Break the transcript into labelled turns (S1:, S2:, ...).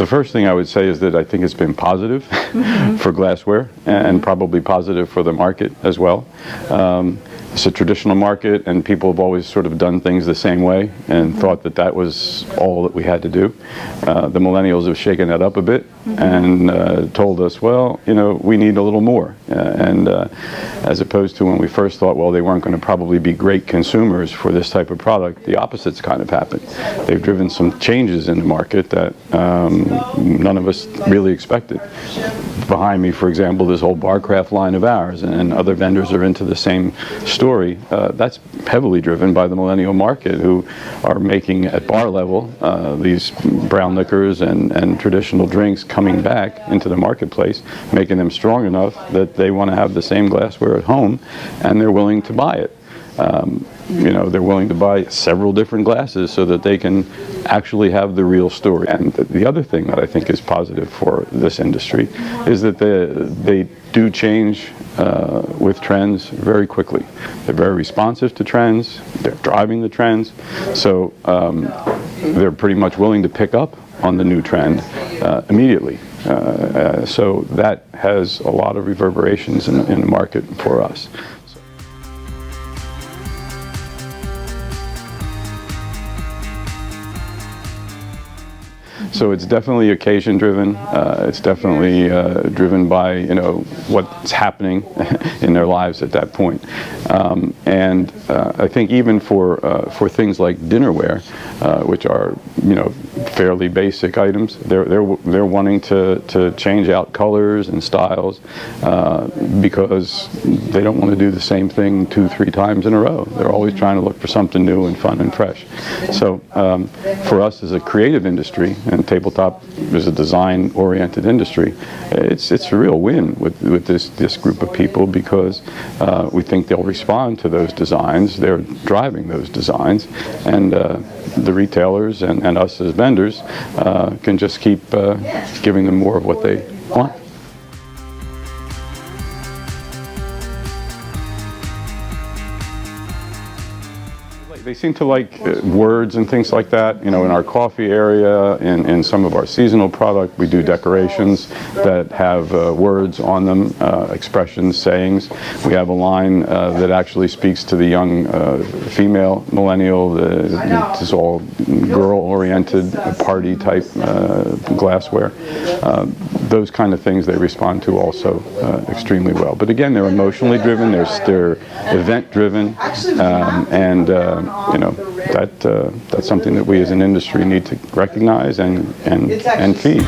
S1: The first thing I would say is that I think it's been positive for glassware and probably positive for the market as well. It's a traditional market, and people have always sort of done things the same way and thought that that was all that we had to do. The millennials have shaken that up a bit and told us, well, you know, we need a little more. As opposed to when we first thought, well, they weren't going to probably be great consumers for this type of product, the opposite's kind of happened. They've driven some changes in the market that none of us really expected. Behind me, for example, this whole Barcraft line of ours, and other vendors are into the same story. That's heavily driven by the millennial market, who are making at bar level these brown liquors and traditional drinks coming back into the marketplace, making them strong enough that they want to have the same glassware at home, and they're willing to buy it. You know, they're willing to buy several different glasses so that they can actually have the real story. And the other thing that I think is positive for this industry is that they do change with trends very quickly. They're very responsive to trends. They're driving the trends. So they're pretty much willing to pick up on the new trend immediately. So that has a lot of reverberations in the market for us. So it's definitely occasion driven. It's definitely driven by, you know, what's happening in their lives at that point. And I think even for things like dinnerware, which are, you know, fairly basic items, they're wanting to change out colors and styles because they don't want to do the same thing 2-3 times in a row. They're always trying to look for something new and fun and fresh. So for us as a creative industry, and tabletop is a design-oriented industry, it's a real win with this group of people, because we think they'll respond to those designs. They're driving those designs, and the retailers and us as vendors can just keep giving them more of what they want. They seem to like words and things like that. You know, in our coffee area, in some of our seasonal product, we do decorations that have words on them, expressions, sayings. We have a line that actually speaks to the young female millennial. It's all girl-oriented, party-type glassware. Those kind of things they respond to also extremely well. But again, they're emotionally driven, they're event-driven, and you know, that's something that we as an industry need to recognize and feed.